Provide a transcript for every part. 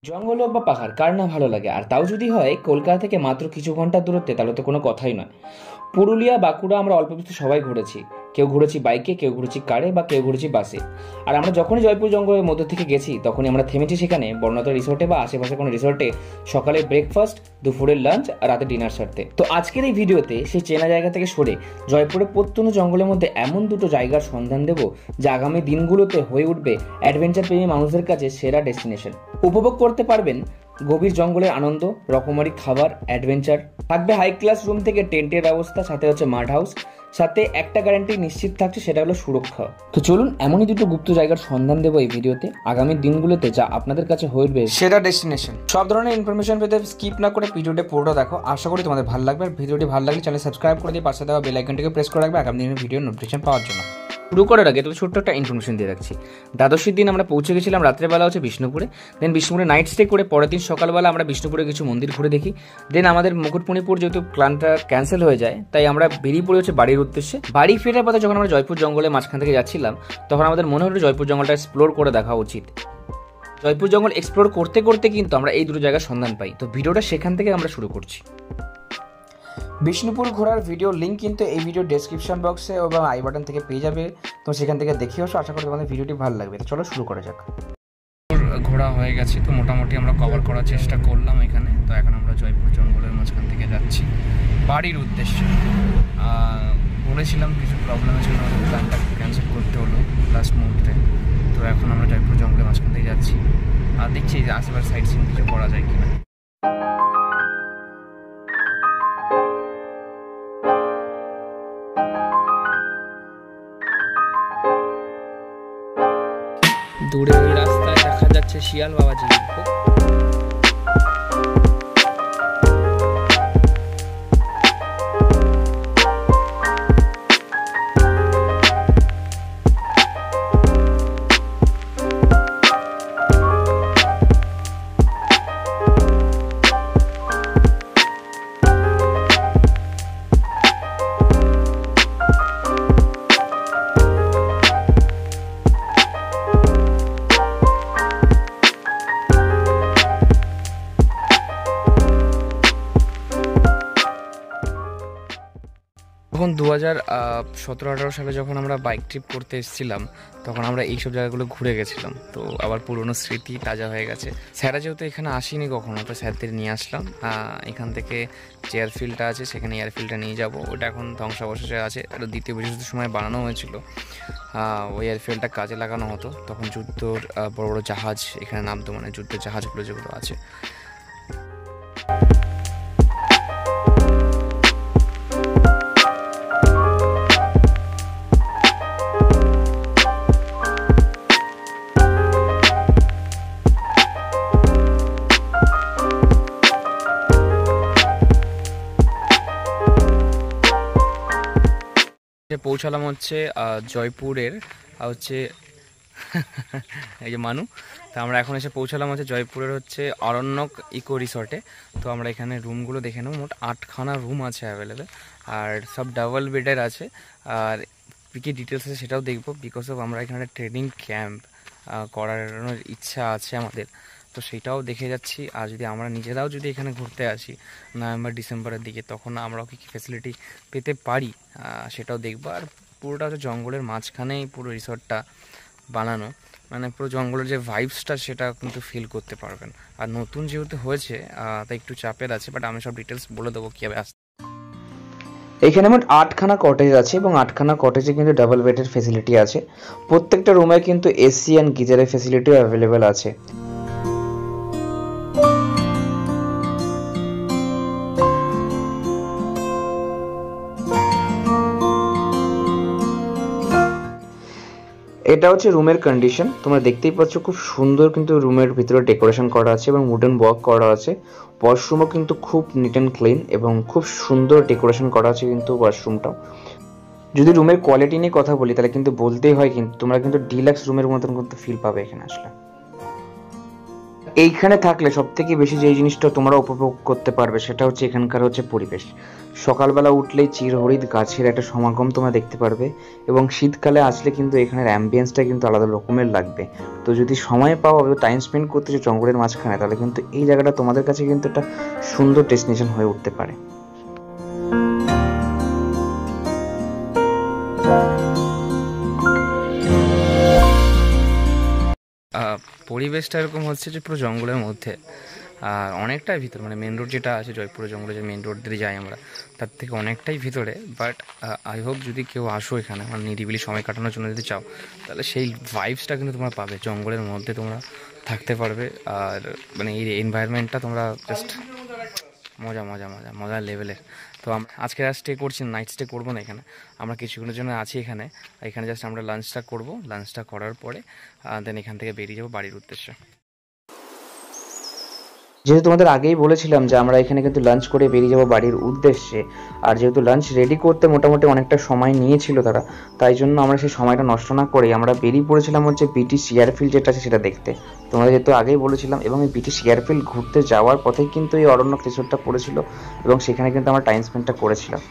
জঙ্গল হোক বা পাহাড় কার না ভালো লাগে, আর তাও যদি হয় কলকাতা থেকে মাত্র কিছু ঘন্টার দূরত্বে, তাহলে তো কোনো কথাই নয়। পুরুলিয়া বাঁকুড়া আমরা অল্প বিস্তর সবাই ঘুরেছি। কেউ ঘুরেছি বাইকে, কেউ ঘুরেছি কারে, বা কেউ ঘুরেছি বাসে। আর আমরা যখনই জয়পুর জঙ্গলের মধ্যে থেকে গেছি তখনই আমরা থেমেছি সেখানে বর্ণাঢ্য রিসোর্টে বা আশেপাশে কোনো রিসোর্টে, সকালে ব্রেকফাস্ট, দুপুরের লাঞ্চ আর রাতে ডিনার সারতে। তো আজকের এই ভিডিওতে সেই চেনা জায়গা থেকে সরে জয়পুরের প্রত্যন্ত জঙ্গলের মধ্যে এমন দুটো জায়গার সন্ধান দেব যা আগামী দিনগুলোতে হয়ে উঠবে অ্যাডভেঞ্চার প্রেমী মানুষদের কাছে সেরা ডেস্টিনেশন। উপভোগ করতে পারবেন গভীর জঙ্গলের আনন্দ, রকমারি খাবার, অ্যাডভেঞ্চার, থাকবে হাই ক্লাস রুম থেকে টেন্টের ব্যবস্থা, সাথে হচ্ছে মাড হাউস, সাথে একটা গ্যারান্টি নিশ্চিত থাকছে, সেটা হলো সুরক্ষা। তো চলুন এমনই দুটো গুপ্ত জায়গার সন্ধান দেবো এই ভিডিওতে আগামী দিনগুলোতে, যা আপনাদের কাছে হয়ে উঠবে সেরা ডেস্টিনেশন। সব ধরনের ইনফরমেশন পেতে স্কিপ না করে ভিডিওটা পুরোটা দেখো, আশা করি তোমাদের ভালো লাগবে। আর ভিডিওটি ভালো লাগলে চ্যানেল সাবস্ক্রাইব করে দিয়ে পাশে দেওয়া বেল আইকনটিকে প্রেস করে রাখবে আগামী দিনের ভিডিও নোটিফিকেশন পাওয়ার জন্য। শুরু করার আগে তবে ছোট্ট একটা ইনফরমেশন দিয়ে রাখছি। দ্বাদশীর দিন আমরা পৌঁছে গেছিলাম রাত্রেবেলা হচ্ছে বিষ্ণুপুরে। দেন বিষ্ণুপুরে নাইট স্টে করে পরের দিন সকালবেলা আমরা বিষ্ণুপুরে কিছু মন্দির ঘুরে দেখি। দেন আমাদের মুকুটমণিপুর যেহেতু প্ল্যানটা ক্যান্সেল হয়ে যায়, তাই আমরা বেরিয়ে পড়ে হচ্ছে বাড়ির উদ্দেশ্যে। বাড়ি ফেরার পথে যখন আমরা জয়পুর জঙ্গলের মাঝখান থেকে যাচ্ছিলাম, তখন আমাদের মনে হলো জয়পুর জঙ্গলটা এক্সপ্লোর করে দেখা উচিত। জয়পুর জঙ্গল এক্সপ্লোর করতে করতে কিন্তু আমরা এই দুটো জায়গার সন্ধান পাই। তো ভিডিওটা সেখান থেকে আমরা শুরু করছি। বিষ্ণুপুর ঘোরার ভিডিও লিঙ্ক কিন্তু এই ভিডিও ডেসক্রিপশন বক্সে এবং আই বাটন থেকে পেয়ে যাবে। তো সেখান থেকে দেখে আসো, আশা করি তোমাদের ভিডিওটি ভালো লাগবে। তো চলো শুরু করা যাক। ঘোরা হয়ে গেছে, তো মোটামুটি আমরা কভার করার চেষ্টা করলাম এখানে। তো এখন আমরা জয়পুর জঙ্গলের মাঝখান থেকে যাচ্ছি বাড়ির উদ্দেশ্যে। বলেছিলাম কিছু প্রবলেমের জন্য প্ল্যানটা ক্যান্সেল করতে হলো লাস্ট মুহূর্তে। তো এখন আমরা জয়পুর জঙ্গলের মাঝখান থেকে যাচ্ছি আর দেখছি যে আশেপাশে সাইট সিন কিছু করা যায় কিনা। দূরে ওই রাস্তায় দেখা যাচ্ছে শিয়াল বাবাজি। তখন 2017-18 সালে যখন আমরা বাইক ট্রিপ করতে এসেছিলাম, তখন আমরা এইসব জায়গাগুলো ঘুরে গেছিলাম। তো আবার পুরনো স্মৃতি তাজা হয়ে গেছে। স্যারা যেহেতু এখানে আসিনি কখনো, তো স্যারদের নিয়ে আসলাম। এখান থেকে যে এয়ারফিল্ডটা আছে সেখানে এয়ারফিল্ডটা নিয়ে যাব। ওটা এখন ধ্বংসাবশেষে আছে, এটা দ্বিতীয় বিশ্বযুদ্ধের সময় বানানো হয়েছিল। ওই এয়ারফিল্ডটা কাজে লাগানো হতো তখন যুদ্ধর বড় বড় জাহাজ এখানে নামতো, মানে যুদ্ধের জাহাজগুলো যেগুলো আছে। পৌঁছালাম হচ্ছে জয়পুরের হচ্ছে এই যে মানু। তো আমরা এখন এসে পৌঁছালাম হচ্ছে জয়পুরের হচ্ছে অরণ্যক ইকো রিসর্টে। তো আমরা এখানে রুমগুলো দেখে নেব। মোট 8খানা রুম আছে অ্যাভেলেবেল, আর সব ডাবল বেডের আছে। আর কী কী ডিটেলস আছে সেটাও দেখবো, বিকজ অফ আমরা এখানে ট্রেনিং ক্যাম্প করানোর ইচ্ছা আছে আমাদের। তো সেটাও দেখে যাচ্ছি। আর যদি আমরা নিজেরাও যদি এখানে ঘুরতে আসি নভেম্বর ডিসেম্বরের দিকে, তখন আমরাও কী কী ফেসিলিটি পেতে পারি সেটাও দেখবো। আর পুরোটা হচ্ছে জঙ্গলের মাঝখানেই পুরো রিসর্টটা বানানো, মানে পুরো জঙ্গলের যে ভাইবসটা সেটা কিন্তু ফিল করতে পারবেন। আর নতুন যেহেতু হয়েছে তাই একটু চাপের আছে, বাট আমি সব ডিটেলস বলে দেবো কীভাবে আসতে। এখানে মোট 8খানা কটেজ আছে এবং 8খানা কটেজে কিন্তু ডাবল বেডের ফেসিলিটি আছে। প্রত্যেকটা রুমে কিন্তু এসি অ্যান্ড গিজারের ফেসিলিটিও অ্যাভেলেবেল আছে। এটা হচ্ছে রুমের কন্ডিশন, তোমরা দেখতেই পাচ্ছ খুব সুন্দর কিন্তু রুমের ভিতরে ডেকোরেশন করা আছে এবং উডেন ওয়ার্ক করা আছে। ওয়াশরুমও কিন্তু খুব নিট অ্যান্ড ক্লিন এবং খুব সুন্দর ডেকোরেশন করা আছে কিন্তু ওয়াশরুমটাও। যদি রুমের কোয়ালিটি নিয়ে কথা বলি তাহলে কিন্তু বলতেই হয়, কিন্তু তোমরা কিন্তু ডিলাক্স রুমের মতন কিন্তু ফিল পাবে এখানে আসলে। এইখানে থাকলে সব থেকে বেশি যে জিনিসটা তোমরা উপভোগ করতে পারবে সেটা হচ্ছে এখানকার হচ্ছে পরিবেশ। সকালবেলা উঠলেই চিরহরিৎ গাছের একটা সমাগম তোমরা দেখতে পারবে, এবং শীতকালে আসলে কিন্তু এখানের অ্যাম্বিয়েন্সটা কিন্তু আলাদা রকমের লাগবে। তো যদি সময় পাও টাইম স্পেন্ড করতে চাও জঙ্গলের মাঝখানে, তাহলে কিন্তু এই জায়গাটা তোমাদের কাছে কিন্তু একটা সুন্দর ডেস্টিনেশন হয়ে উঠতে পারে। পরিবেশটা এরকম হচ্ছে যে পুরো জঙ্গলের মধ্যে, আর অনেকটাই ভিতর, মানে মেন রোড যেটা আছে জয়পুরের জঙ্গলে যে মেন রোড দিয়ে যাই আমরা, তার থেকে অনেকটাই ভিতরে। বাট আই হোপ যদি কেউ আসো এখানে মানে নিরিবিলি সময় কাটানোর জন্য যদি চাও, তাহলে সেই ভাইবসটা কিন্তু তোমরা পাবে, জঙ্গলের মধ্যে তোমরা থাকতে পারবে। আর মানে এই এনভায়রনমেন্টটা তোমরা জাস্ট মজা মজা মজা মজার লেভেলের। তো আমরা আজকে আর স্টে করছি, নাইট স্টে করবো না এখানে, আমরা কিছুক্ষণের জন্য আছি এখানে। এখানে জাস্ট আমরা লাঞ্চটা করবো, লাঞ্চটা করার পরে দেন এখান থেকে বেরিয়ে যাবো বাড়ির উদ্দেশ্যে। যেহেতু তোমাদের আগেই বলেছিলাম যে আমরা এখানে কিন্তু লাঞ্চ করে বেরিয়ে যাবো বাড়ির উদ্দেশ্যে, আর যেহেতু লাঞ্চ রেডি করতে মোটামুটি অনেকটা সময় নিয়েছিল তারা, তাই জন্য আমরা সেই সময়টা নষ্ট না করে আমরা বেরিয়ে পড়েছিলাম হচ্ছে বিটিশ এয়ারফিল্ড যেটা আছে সেটা দেখতে। তোমাদের যেহেতু আগেই বলেছিলাম, এবং এই বিটিশ এয়ারফিল্ড ঘুরতে যাওয়ার পথেই কিন্তু এই অরণ্যক রিসোর্টটা পড়েছিল, এবং সেখানে কিন্তু আমরা টাইম স্পেন্ডটা করেছিলাম।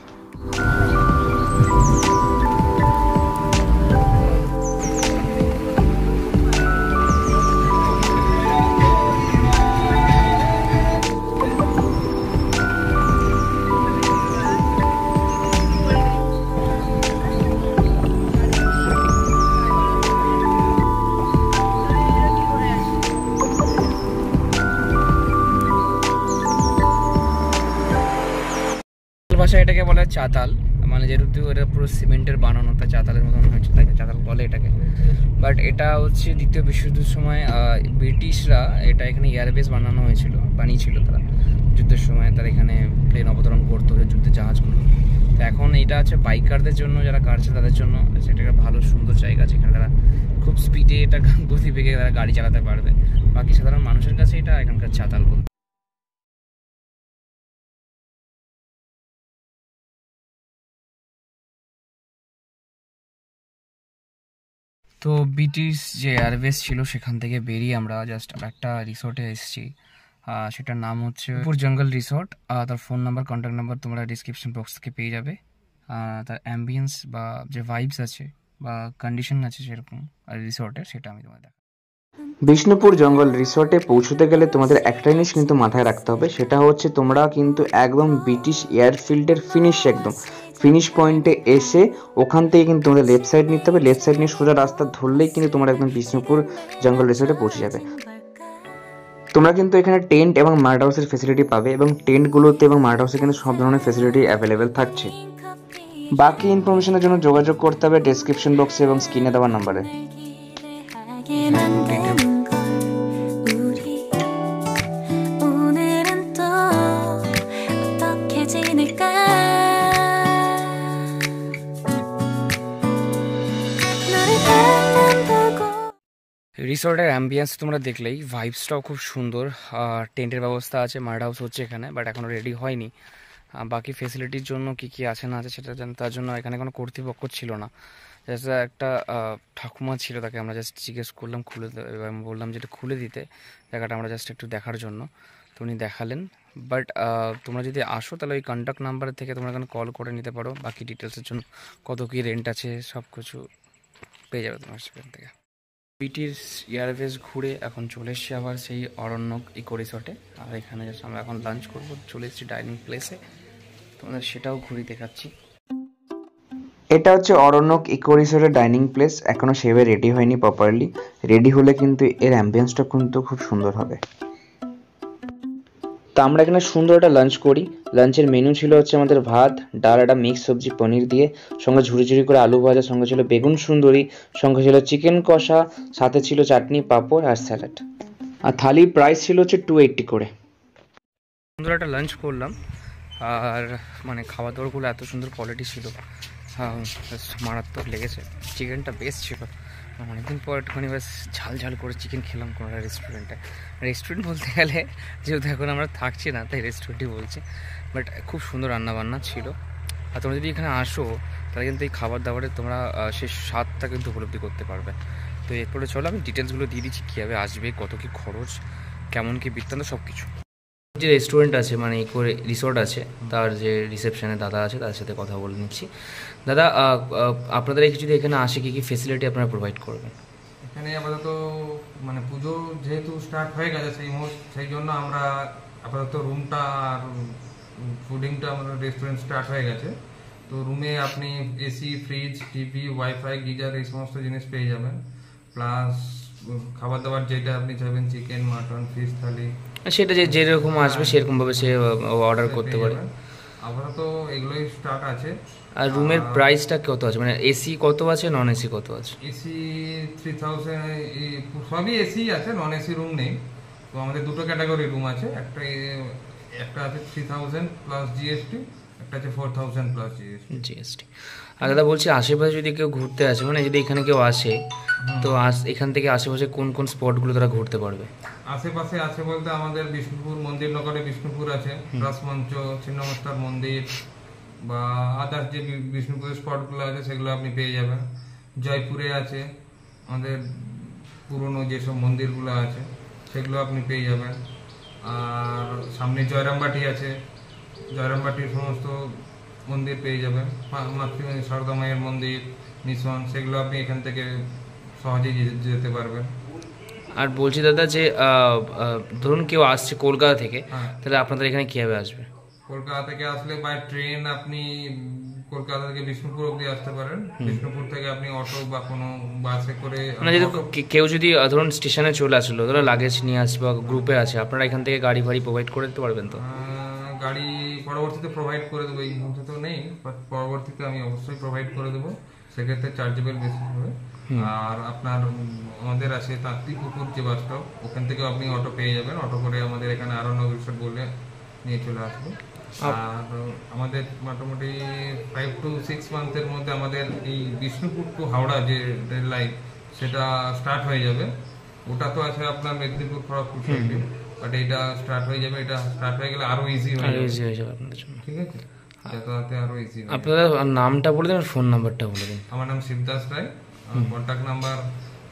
ভাষায় এটাকে বলে চাতাল, মানে যেহেতু এটা পুরো সিমেন্টের বানানো, তাই চাতালের মতন হয়েছে, তাই চাতাল বলে এটাকে। বাট এটা হচ্ছে দ্বিতীয় বিশ্বযুদ্ধের সময় ব্রিটিশরা এটা এখানে এয়ারবেস বানিয়েছিল তারা যুদ্ধের সময়, তারা এখানে প্লেন অবতরণ করতো, যুদ্ধের জাহাজগুলো। তো এখন এটা আছে বাইকারদের জন্য, যারা কার চালায় তাদের জন্য সেটা একটা ভালো সুন্দর জায়গা আছে, এখানে তারা খুব স্পিডে এটা গতিবেগে তারা গাড়ি চালাতে পারবে। বাকি সাধারণ মানুষের কাছে এটা এখানকার চাতাল বলতে। তো ব্রিটিশ যে এয়ারবেস ছিল সেখান থেকে বেরিয়ে আমরা জাস্ট একটা রিসোর্টে এসেছি, সেটার নাম হচ্ছে জয়পুর জঙ্গল রিসোর্ট। তার ফোন নাম্বার, কন্ট্যাক্ট নাম্বার তোমরা ডিসক্রিপশন বক্স থেকে পেয়ে যাবে। তার অ্যাম্বিয়েন্স বা যে ভাইবস আছে বা কন্ডিশন আছে সেরকম আর রিসোর্টের, সেটা আমি তোমাদের দেখাবো। বিষ্ণুপুর জঙ্গল রিসোর্টে পৌঁছতে গেলে তোমাদের একটা জিনিস কিন্তু মাথায় রাখতে হবে, সেটা হচ্ছে তোমরা কিন্তু একদম ব্রিটিশ এয়ারফিল্ডের ফিনিশ পয়েন্টে এসে ওখান থেকে কিন্তু তোমাদের লেফট সাইড নিতে হবে। লেফট সাইড নিয়ে সোজা রাস্তা ধরলেই কিন্তু তোমরা একদম বিষ্ণুপুর জঙ্গল রিসোর্টে পৌঁছে যাবে। তোমরা কিন্তু এখানে টেন্ট এবং মার্ট হাউসের ফেসিলিটি পাবে, এবং টেন্টগুলোতে এবং মার্ট হাউসে কিন্তু সব ধরনের ফেসিলিটি অ্যাভেলেবেল থাকছে। বাকি ইনফরমেশনের জন্য যোগাযোগ করতে হবে ডেসক্রিপশন বক্সে এবং স্ক্রিনে দেওয়া নাম্বারে। রিসোর্টের অ্যাম্বিয়েন্স তোমরা দেখলেই, ভাইবসটাও খুব সুন্দর। টেন্টের ব্যবস্থা আছে, মার্ট হাউস হচ্ছে এখানে, বাট এখনও রেডি হয়নি। বাকি ফেসিলিটির জন্য কি কি আছে না আছে সেটা তার জন্য এখানে কোনো কর্তৃপক্ষ ছিল না। জাস্ট একটা ঠাকুমা ছিল, তাকে আমরা জাস্ট জিজ্ঞেস করলাম আমি বললাম যেটা খুলে দিতে জায়গাটা আমরা জাস্ট একটু দেখার জন্য, তো উনি দেখালেন। বাট তোমরা যদি আসো তাহলে ওই কন্ট্যাক্ট নাম্বার থেকে তোমরা এখানে কল করে নিতে পারো, বাকি ডিটেলসের জন্য কত কী রেন্ট আছে সব কিছু পেয়ে যাবে তোমার সেখান থেকে। ব্রিটিশ এয়ারবেস ঘুরে এখন চলে এসেছি আবার সেই অরণ্যক ইকো রিসর্টে, আর এখানে জাস্ট আমরা এখন লাঞ্চ করবো, চলে এসেছি ডাইনিং প্লেসে, তোমাদের সেটাও ঘুরে দেখাচ্ছি। এটা হচ্ছে অরণ্যক ইকো রিসোর্টের ডাইনিং প্লেস, এখনো সেভাবে রেডি হয়নি প্রপারলি। রেডি হলে কিন্তু এর অ্যাম্বিয়েন্সটা কিন্তু খুব সুন্দর হবে। তো আমরা এখানে সুন্দর একটা লাঞ্চ করি। লাঞ্চের মেনু ছিল হচ্ছে আমাদের ভাত, ডাল, একটা মিক্স সবজি পনির দিয়ে, সঙ্গে ঝুড়ি ঝুড়ি করে আলু ভাজা, সঙ্গে ছিল বেগুন সুন্দরী, সঙ্গে ছিল চিকেন কষা, সাথে ছিল চাটনি, পাঁপড় আর স্যালাড। আর থালির প্রাইস ছিল হচ্ছে 280 করে। সুন্দর একটা লাঞ্চ করলাম, আর মানে খাওয়া দাওয়াগুলো এত সুন্দর কোয়ালিটি ছিল, মারাত্মক লেগেছে। চিকেনটা বেস্ট ছিল, অনেকদিন পর একটুখানি ব্যাস ঝাল ঝাল করে চিকেন খেলাম কোনো একটা রেস্টুরেন্ট বলতে গেলে, যেহেতু এখন আমরা থাকছি না তাই রেস্টুরেন্টই বলছি, বাট খুব সুন্দর রান্নাবান্না ছিল। আর তোমরা যদি এখানে আসো তাহলে কিন্তু এই খাবার দাবারের তোমরা সেই স্বাদটা কিন্তু উপলব্ধি করতে পারবে। তো এরপরে চলো আমি ডিটেলসগুলো দিয়ে দিচ্ছি, কীভাবে আসবে, কত কী খরচ, কেমন কি বৃত্তান্ত সব কিছু। যে রেস্টুরেন্ট আছে মানে ইকো রিসোর্ট আছে, তার যে রিসেপশনে দাদা আছে তার সাথে কথা বলে নিচ্ছি। দাদা, আপনাদের যদি এখানে আসে কী কী ফেসিলিটি আপনারা প্রোভাইড করবেন? এখানে আপাতত মানে পুজো যেহেতু স্টার্ট হয়ে গেছে সেই জন্য আমরা আপাতত রুমটা আর ফুডিংটা আমাদের রেস্টুরেন্ট স্টার্ট হয়ে গেছে। তো রুমে আপনি AC, fridge, TV, wifi, geyser এই সমস্ত জিনিস পেয়ে যাবেন। প্লাস খাবার দাবার যেটা আপনি চাইবেন, চিকেন, মাটন, ফিশ থালি, সেটা যেরকম আসবে সেরকমভাবে সে অর্ডার করতে পারে। আপাতত এগুলোই স্টার্ট আছে। আর রুমের প্রাইসটা কত আছে, মানে এসি কত আছে, নন এসি কত আছে? এসি 3000, সবই এসি আছে, নন এসি রুম নেই। তো আমাদের দুটো ক্যাটাগরি রুম আছে, একটা আছে 3000 প্লাস জিএসটি, একটা আছে 4000 প্লাস জিএসটি। আর দাদা বলছি, আশেপাশে যদি কেউ ঘুরতে আসে, মানে যদি এখানে কেউ আসে, তো এখান থেকে আশেপাশে কোন কোন স্পটগুলো তারা ঘুরতে পারবে? আশেপাশে আছে বলতে আমাদের বিষ্ণুপুর, মন্দির নগরে বিষ্ণুপুর আছে, রাসমঞ্চ, ছিন্নমস্তার মন্দির বা আদার্স যে বিষ্ণুপুরের স্পটগুলো আছে সেগুলো আপনি পেয়ে যাবেন। জয়পুরে আছে আমাদের পুরনো যেসব মন্দিরগুলো আছে সেগুলো আপনি পেয়ে যাবেন। আর সামনে জয়রামবাটি আছে, জয়রামবাটির সমস্ত মন্দির পেয়ে যাবেন। মাতৃ সারদা মায়ের মন্দির, মিশন, সেগুলো আপনি এখান থেকে সহজেই যেতে পারবেন। আর বলছি দাদা যে ধরুন কেউ আসছে কলকাতা থেকে, তাহলে আপনাদের এখানে কীভাবে আসবে? কলকাতা থেকে আসলে বাই ট্রেন আপনি কলকাতা থেকে বিষ্ণুপুর অব্দি আসতে পারেন। বিষ্ণুপুর থেকে আপনি অটো বা কোনো বাসে করে, মানে যদি কেউ যদি ধরুন স্টেশনে চলে আসলো, ধরো লাগেজ নিয়ে আসবে বা গ্রুপে আছে, আপনারা এখান থেকে গাড়ি ফাড়ি প্রোভাইড করে দিতে পারবেন তো? গাড়ি পরবর্তীতে প্রোভাইড করে দেবো, এই মুহূর্তে তো নেই, বাট পরবর্তীতে আমি অবশ্যই প্রোভাইড করে দেবো, সেক্ষেত্রে চার্জেবল বেশি হবে। আর আপনার আমাদের আছে তাঁতিপুকুর যে বাস স্টপ, ওখান থেকে আপনি অটো পেয়ে যাবেন, অটো করে আমাদের এখানে আরো রিসোর্ট বলে নিয়ে চলে আসবো। আর আমাদের মোটামুটি 5 to 6 মান্থের মধ্যে আমাদের এই বিষ্ণুপুর টু হাওড়া যে রেল লাইন সেটা স্টার্ট হয়ে যাবে। ওটা তো আছে আপনার মেদিনীপুর খড়গপুর সাইডে, বাট এটা স্টার্ট হয়ে যাবে। এটা স্টার্ট হয়ে গেলে আরো ইজি হয়ে যাবে আপনাদের জন্য। ঠিক আছে, যাতায়াতে আরো ইজি। আপনাদের নামটা বলে দিন, ফোন নাম্বারটা বলে দিন। আমার নাম শিবদাস রায়, কন্ট্যাক্ট নাম্বার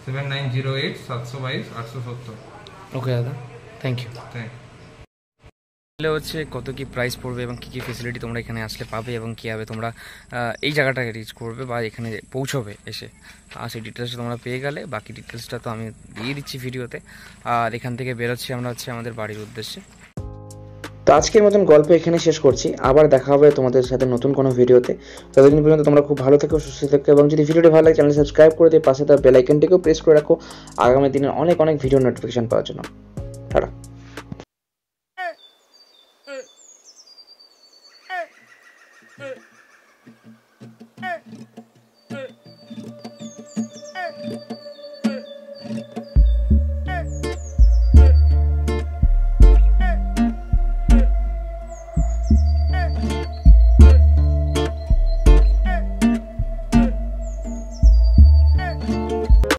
7908 722 870। ওকে দাদা, থ্যাংক ইউ। Thank you. হচ্ছে কত কি প্রাইস পড়বে এবং কী কী ফেসিলিটি তোমরা এখানে আসলে পাবে এবং কীভাবে তোমরা এই জায়গাটাকে রিচ করবে বা এখানে পৌঁছবে এসে, আর সেই ডিটেলসটা তোমরা পেয়ে গেলে। বাকি ডিটেলসটা তো আমি দিয়ে দিচ্ছি ভিডিওতে। আর এখান থেকে বেরোচ্ছি আমরা হচ্ছে আমাদের বাড়ির উদ্দেশ্যে। তো আজকের মতন গল্প এখানে শেষ করছি, আবার দেখা হবে তোমাদের সাথে নতুন কোনো ভিডিওতে। ততদিন পর্যন্ত তোমরা খুব ভালো থেকো, সুস্থ থেকো, এবং যদি ভিডিওটি ভালো লাগে চ্যানেল সাবস্ক্রাইব করে দিয়ে পাশে তার বেল আইকনটিকেও প্রেস করে রাখো আগামী দিনের অনেক অনেক ভিডিও নোটিফিকেশন পাওয়ার জন্য। টাটা।